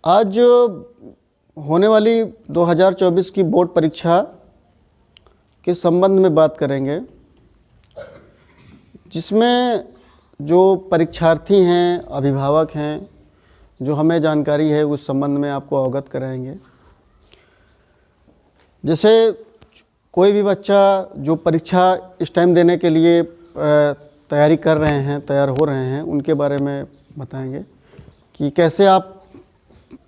आज होने वाली 2024 की बोर्ड परीक्षा के संबंध में बात करेंगे, जिसमें जो परीक्षार्थी हैं, अभिभावक हैं, जो हमें जानकारी है उस संबंध में आपको अवगत कराएंगे। जैसे कोई भी बच्चा जो परीक्षा इस टाइम देने के लिए तैयारी कर रहे हैं, तैयार हो रहे हैं, उनके बारे में बताएंगे कि कैसे आप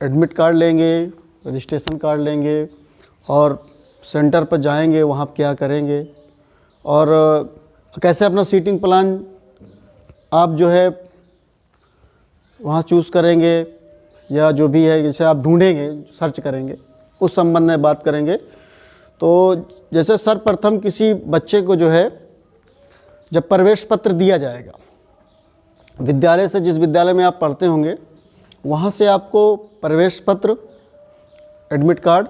एडमिट कार्ड लेंगे, रजिस्ट्रेशन कार्ड लेंगे और सेंटर पर जाएंगे, वहाँ क्या करेंगे और कैसे अपना सीटिंग प्लान आप जो है वहाँ चूज़ करेंगे या जो भी है जैसे आप ढूंढेंगे, सर्च करेंगे, उस संबंध में बात करेंगे। तो जैसे सर्वप्रथम किसी बच्चे को जो है जब प्रवेश पत्र दिया जाएगा विद्यालय से, जिस विद्यालय में आप पढ़ते होंगे वहाँ से आपको प्रवेश पत्र, एडमिट कार्ड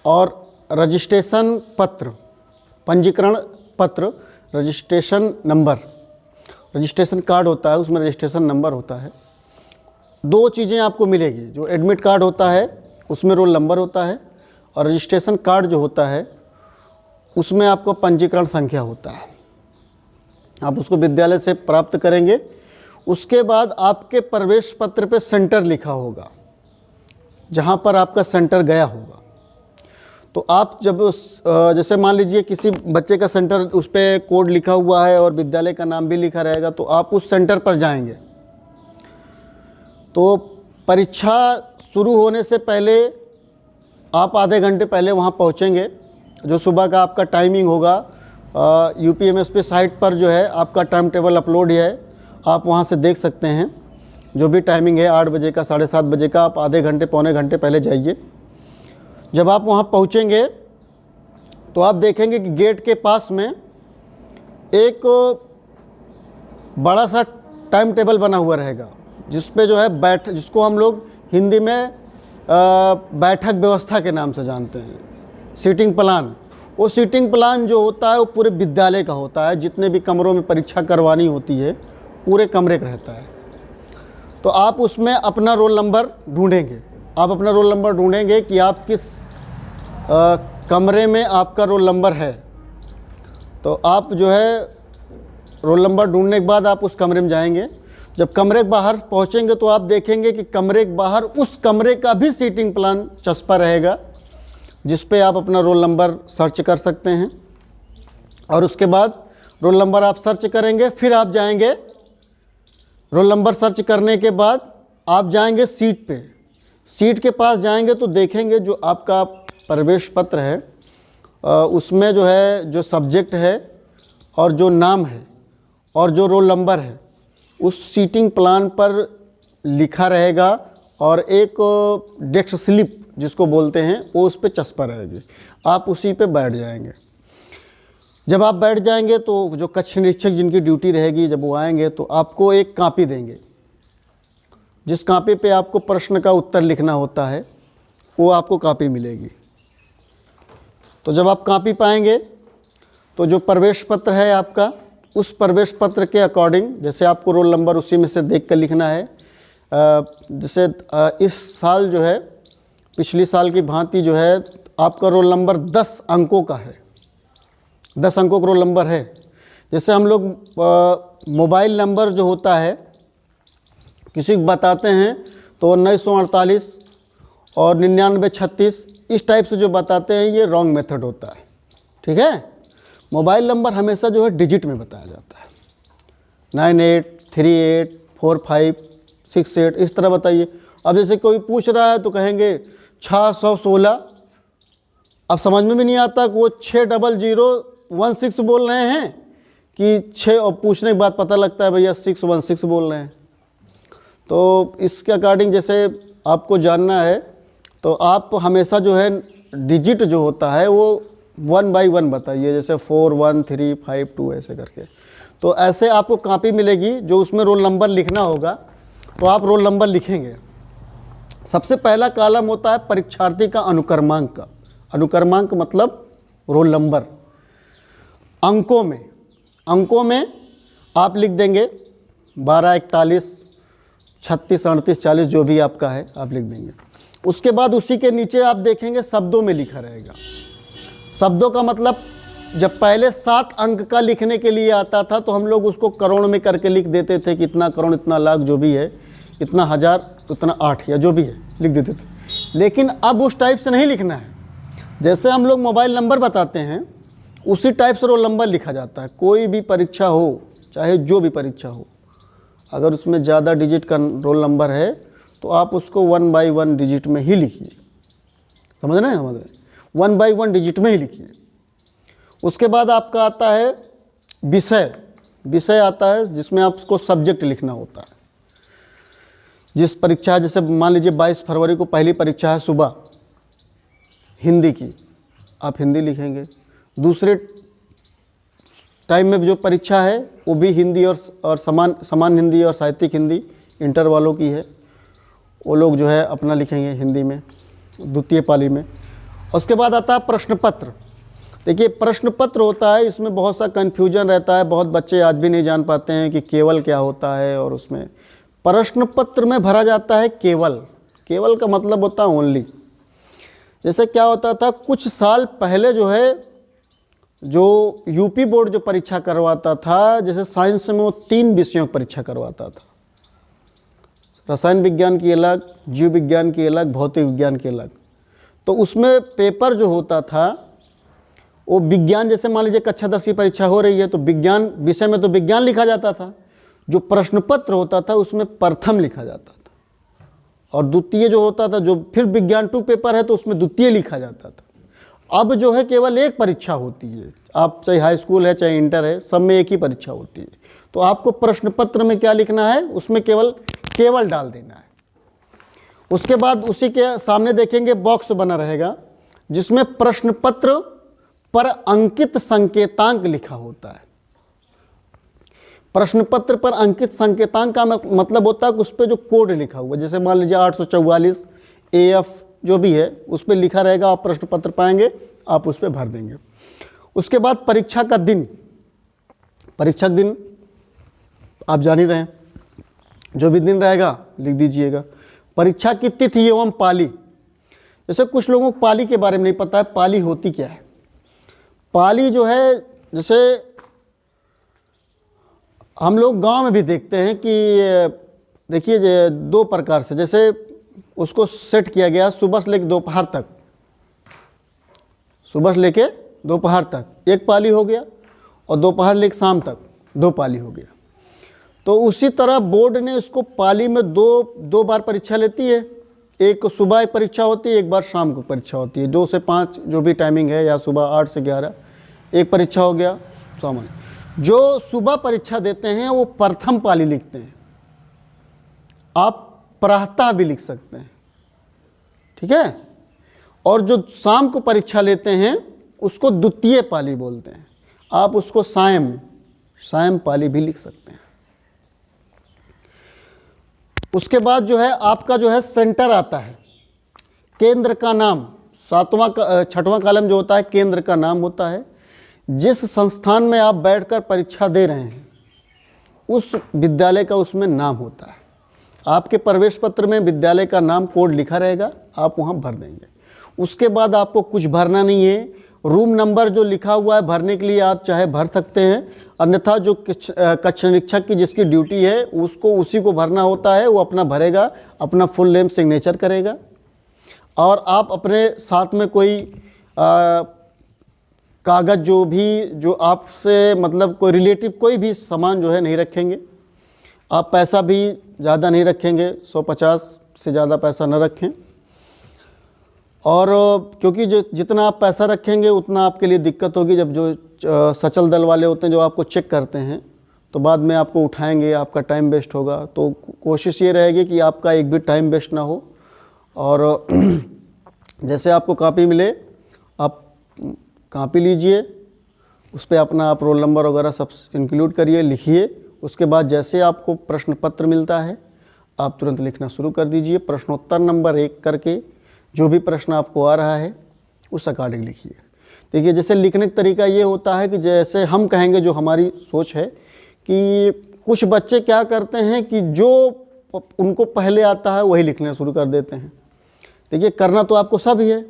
और रजिस्ट्रेशन पत्र, पंजीकरण पत्र, रजिस्ट्रेशन नंबर, रजिस्ट्रेशन कार्ड होता है, उसमें रजिस्ट्रेशन नंबर होता है। दो चीज़ें आपको मिलेगी। जो एडमिट कार्ड होता है उसमें रोल नंबर होता है और रजिस्ट्रेशन कार्ड जो होता है उसमें आपको पंजीकरण संख्या होता है। आप उसको विद्यालय से प्राप्त करेंगे। उसके बाद आपके प्रवेश पत्र पे सेंटर लिखा होगा, जहाँ पर आपका सेंटर गया होगा। तो आप जब जैसे मान लीजिए किसी बच्चे का सेंटर, उस पर कोड लिखा हुआ है और विद्यालय का नाम भी लिखा रहेगा, तो आप उस सेंटर पर जाएंगे। तो परीक्षा शुरू होने से पहले आप आधे घंटे पहले वहाँ पहुँचेंगे। जो सुबह का आपका टाइमिंग होगा, UPMSP साइट पर जो है आपका टाइम टेबल अपलोड है, आप वहाँ से देख सकते हैं। जो भी टाइमिंग है 8 बजे का, 7:30 बजे का, आप आधे घंटे पौने घंटे पहले जाइए। जब आप वहाँ पहुँचेंगे तो आप देखेंगे कि गेट के पास में एक बड़ा सा टाइम टेबल बना हुआ रहेगा, जिस पे जो है जिसको हम लोग हिंदी में बैठक व्यवस्था के नाम से जानते हैं, सीटिंग प्लान। वो सीटिंग प्लान जो होता है वो पूरे विद्यालय का होता है। जितने भी कमरों में परीक्षा करवानी होती है पूरे कमरे का रहता है। तो आप उसमें अपना रोल नंबर ढूंढेंगे। आप अपना रोल नंबर ढूंढेंगे कि आप किस कमरे में आपका रोल नंबर है। तो आप जो है रोल नंबर ढूंढने के बाद आप उस कमरे में जाएंगे। जब कमरे के बाहर पहुंचेंगे तो आप देखेंगे कि कमरे के बाहर उस कमरे का भी सीटिंग प्लान चस्पा रहेगा, जिस पे आप अपना रोल नंबर सर्च कर सकते हैं। और उसके बाद रोल नंबर आप सर्च करेंगे। फिर आप जाएंगे, रोल नंबर सर्च करने के बाद आप जाएंगे सीट पे। सीट के पास जाएंगे तो देखेंगे जो आपका प्रवेश पत्र है उसमें जो है जो सब्जेक्ट है और जो नाम है और जो रोल नंबर है उस सीटिंग प्लान पर लिखा रहेगा और एक डेस्क स्लिप जिसको बोलते हैं वो उस पर चस्पा रहेगी। आप उसी पे बैठ जाएंगे। जब आप बैठ जाएंगे तो जो कक्ष निरीक्षक जिनकी ड्यूटी रहेगी, जब वो आएंगे तो आपको एक कापी देंगे, जिस कापी पे आपको प्रश्न का उत्तर लिखना होता है, वो आपको कापी मिलेगी। तो जब आप कापी पाएंगे तो जो प्रवेश पत्र है आपका, उस प्रवेश पत्र के अकॉर्डिंग जैसे आपको रोल नंबर उसी में से देख कर लिखना है। जैसे इस साल जो है पिछली साल की भांति जो है आपका रोल नंबर 10 अंकों का है, 10 अंकों का रोल नंबर है। जैसे हम लोग मोबाइल नंबर जो होता है किसी को बताते हैं तो 1948 और 9936 इस टाइप से जो बताते हैं, ये रॉन्ग मेथड होता है। ठीक है, मोबाइल नंबर हमेशा जो है डिजिट में बताया जाता है। 98384568 इस तरह बताइए। अब जैसे कोई पूछ रहा है तो कहेंगे 616। अब समझ में भी नहीं आता कि वो 60016 बोल रहे हैं कि 6, और पूछने के बाद पता लगता है भैया 616 बोल रहे हैं। तो इसके अकॉर्डिंग जैसे आपको जानना है तो आप हमेशा जो है डिजिट जो होता है वो 1 by 1 बताइए, जैसे 4 1 3 5 2 ऐसे करके। तो ऐसे आपको कापी मिलेगी जो उसमें रोल नंबर लिखना होगा। तो आप रोल नंबर लिखेंगे। सबसे पहला कॉलम होता है परीक्षार्थी का अनुक्रमांक का। अनुक्रमांक मतलब रोल नंबर। अंकों में आप लिख देंगे 12 41 36, 38, 40 जो भी आपका है आप लिख देंगे। उसके बाद उसी के नीचे आप देखेंगे शब्दों में लिखा रहेगा। शब्दों का मतलब जब पहले 7 अंक का लिखने के लिए आता था तो हम लोग उसको करोड़ में करके लिख देते थे कि इतना करोड़, इतना लाख, जो भी है, इतना हज़ार, इतना 8 या जो भी है लिख देते थे। लेकिन अब उस टाइप से नहीं लिखना है। जैसे हम लोग मोबाइल नंबर बताते हैं उसी टाइप से रोल नंबर लिखा जाता है। कोई भी परीक्षा हो, चाहे जो भी परीक्षा हो, अगर उसमें ज़्यादा डिजिट का रोल नंबर है तो आप उसको 1 बाई 1 डिजिट में ही लिखिए। समझ रहे हैं? 1 बाई 1 डिजिट में ही लिखिए। उसके बाद आपका आता है विषय। विषय आता है जिसमें आपको सब्जेक्ट लिखना होता है। जिस परीक्षा, जैसे मान लीजिए 22 फरवरी को पहली परीक्षा है सुबह हिंदी की, आप हिंदी लिखेंगे। दूसरे टाइम में जो परीक्षा है वो भी हिंदी और समान हिंदी और साहित्यिक हिंदी इंटर वालों की है, वो लोग जो है अपना लिखेंगे हिंदी में द्वितीय पाली में। उसके बाद आता है प्रश्न पत्र। देखिए प्रश्न पत्र होता है, इसमें बहुत सा कन्फ्यूजन रहता है, बहुत बच्चे आज भी नहीं जान पाते हैं कि केवल क्या होता है। और उसमें प्रश्न पत्र में भरा जाता है केवल। केवल का मतलब होता है ओनली। जैसे क्या होता था कुछ साल पहले जो है, जो यूपी बोर्ड जो परीक्षा करवाता था, जैसे साइंस में वो 3 विषयों की परीक्षा करवाता था। रसायन विज्ञान की अलग, जीव विज्ञान की अलग, भौतिक विज्ञान की अलग। तो उसमें पेपर जो होता था वो विज्ञान, जैसे मान लीजिए कक्षा 10 की परीक्षा हो रही है तो विज्ञान विषय में तो विज्ञान लिखा जाता था। जो प्रश्न पत्र होता था उसमें प्रथम लिखा जाता था, और द्वितीय जो होता था, जो फिर विज्ञान 2 पेपर है तो उसमें द्वितीय लिखा जाता था। अब जो है केवल एक परीक्षा होती है, आप चाहे हाई स्कूल है चाहे इंटर है, सब में एक ही परीक्षा होती है। तो आपको प्रश्न पत्र में क्या लिखना है, उसमें केवल डाल देना है। उसके बाद उसी के सामने देखेंगे बॉक्स बना रहेगा जिसमें प्रश्न पत्र पर अंकित संकेतांक लिखा होता है। प्रश्न पत्र पर अंकित संकेतांक का मतलब होता है कि उस पर जो कोड लिखा हुआ है, जैसे मान लीजिए 844 AF जो भी है उस पर लिखा रहेगा, आप प्रश्न पत्र पाएंगे, आप उस पर भर देंगे। उसके बाद परीक्षा का दिन। परीक्षा का दिन आप जान ही रहे हैं, जो भी दिन रहेगा लिख दीजिएगा। परीक्षा की तिथि एवं पाली। जैसे कुछ लोगों को पाली के बारे में नहीं पता है, पाली होती क्या है। पाली जो है, जैसे हम लोग गांव में भी देखते हैं कि देखिए 2 प्रकार से, जैसे उसको सेट किया गया सुबह से लेकर दोपहर तक, सुबह से लेकर दोपहर तक 1 पाली हो गया, और दोपहर लेकर शाम तक 2 पाली हो गया। तो उसी तरह बोर्ड ने इसको पाली में दो बार परीक्षा लेती है। एक सुबह एक परीक्षा होती है, एक बार शाम को परीक्षा होती है। 2 से 5 जो भी टाइमिंग है, या सुबह 8 से 11 एक परीक्षा हो गया सामान्य। जो सुबह परीक्षा देते हैं वो प्रथम पाली लिखते हैं। आप प्रातः भी लिख सकते हैं, ठीक है। और जो शाम को परीक्षा लेते हैं उसको द्वितीय पाली बोलते हैं। आप उसको सायं पाली भी लिख सकते हैं। उसके बाद जो है आपका जो है सेंटर आता है, केंद्र का नाम। 6वां कॉलम जो होता है केंद्र का नाम होता है। जिस संस्थान में आप बैठकर परीक्षा दे रहे हैं उस विद्यालय का उसमें नाम होता है। आपके प्रवेश पत्र में विद्यालय का नाम कोड लिखा रहेगा, आप वहाँ भर देंगे। उसके बाद आपको कुछ भरना नहीं है। रूम नंबर जो लिखा हुआ है भरने के लिए आप चाहे भर सकते हैं, अन्यथा जो कक्ष निरीक्षक की जिसकी ड्यूटी है उसको उसी को भरना होता है, वो अपना भरेगा, अपना फुल नेम सिग्नेचर करेगा। और आप अपने साथ में कोई कागज़ जो आपसे मतलब कोई रिलेटिव कोई भी सामान जो है नहीं रखेंगे। आप पैसा भी ज़्यादा नहीं रखेंगे, 150 से ज़्यादा पैसा न रखें। और क्योंकि जो जितना आप पैसा रखेंगे उतना आपके लिए दिक्कत होगी। जब जो सचल दल वाले होते हैं जो आपको चेक करते हैं तो बाद में आपको उठाएंगे, आपका टाइम वेस्ट होगा। तो कोशिश ये रहेगी कि आपका एक भी टाइम वेस्ट ना हो। और जैसे आपको कॉपी मिले आप कॉपी लीजिए, उस पर अपना आप रोल नंबर वगैरह सब इंक्लूड करिए, लिखिए। उसके बाद जैसे आपको प्रश्न पत्र मिलता है आप तुरंत लिखना शुरू कर दीजिए। प्रश्नोत्तर नंबर 1 करके जो भी प्रश्न आपको आ रहा है उस अकॉर्डिंग लिखिए। देखिए जैसे लिखने का तरीका ये होता है कि जैसे हम कहेंगे, जो हमारी सोच है कि कुछ बच्चे क्या करते हैं कि जो उनको पहले आता है वही लिखना शुरू कर देते हैं। देखिए करना तो आपको सब ही है,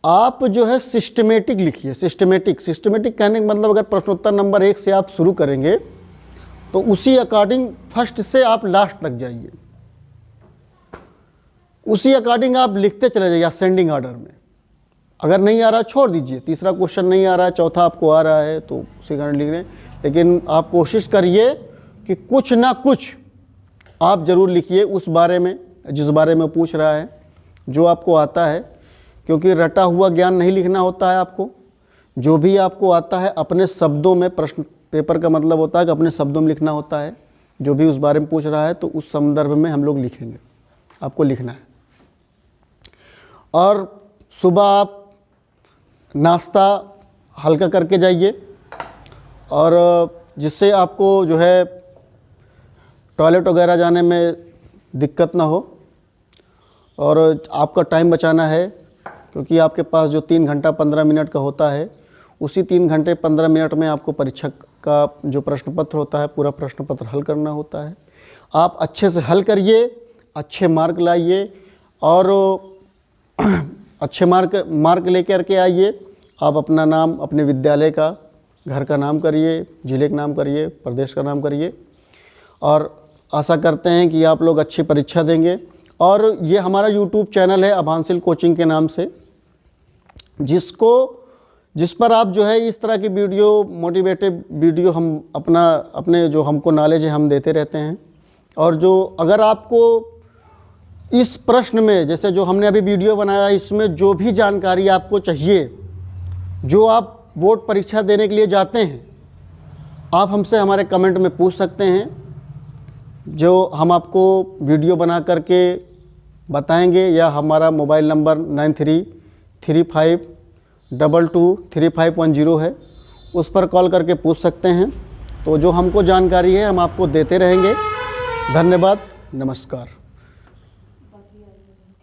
आप जो है सिस्टमेटिक लिखिए। सिस्टमेटिक कहने का मतलब अगर प्रश्नोत्तर नंबर 1 से आप शुरू करेंगे तो उसी अकॉर्डिंग फर्स्ट से आप लास्ट तक जाइए, उसी अकॉर्डिंग आप लिखते चले जाइए असेंडिंग ऑर्डर में। अगर नहीं आ रहा छोड़ दीजिए, तीसरा क्वेश्चन नहीं आ रहा है, चौथा आपको आ रहा है तो उसी कारण लिख लें, लेकिन आप कोशिश करिए कि कुछ ना कुछ आप ज़रूर लिखिए उस बारे में जिस बारे में पूछ रहा है, जो आपको आता है, क्योंकि रटा हुआ ज्ञान नहीं लिखना होता है आपको। जो भी आपको आता है अपने शब्दों में, प्रश्न पेपर का मतलब होता है कि अपने शब्दों में लिखना होता है। जो भी उस बारे में पूछ रहा है तो उस संदर्भ में हम लोग लिखेंगे, आपको लिखना है। और सुबह आप नाश्ता हल्का करके जाइए, और जिससे आपको जो है टॉयलेट वगैरह जाने में दिक्कत ना हो, और आपका टाइम बचाना है, क्योंकि आपके पास जो 3 घंटा 15 मिनट का होता है, उसी 3 घंटे 15 मिनट में आपको परीक्षा का जो प्रश्न पत्र होता है पूरा प्रश्न पत्र हल करना होता है। आप अच्छे से हल करिए, अच्छे मार्क लाइए, और अच्छे मार्क लेकर के आइए। आप अपना नाम, अपने विद्यालय का, घर का नाम करिए, जिले का नाम करिए, प्रदेश का नाम करिए, और आशा करते हैं कि आप लोग अच्छी परीक्षा देंगे। और ये हमारा YouTube चैनल है अभांसिल कोचिंग के नाम से, जिस पर आप जो है इस तरह की वीडियो, मोटिवेटिव वीडियो हम अपने जो हमको नॉलेज है हम देते रहते हैं। और जो अगर आपको इस प्रश्न में, जैसे जो हमने अभी वीडियो बनाया, इसमें जो भी जानकारी आपको चाहिए, जो आप बोर्ड परीक्षा देने के लिए जाते हैं, आप हमसे हमारे कमेंट में पूछ सकते हैं, जो हम आपको वीडियो बना करके बताएंगे, या हमारा मोबाइल नंबर 9335223510 है, उस पर कॉल करके पूछ सकते हैं। तो जो हमको जानकारी है हम आपको देते रहेंगे। धन्यवाद, नमस्कार।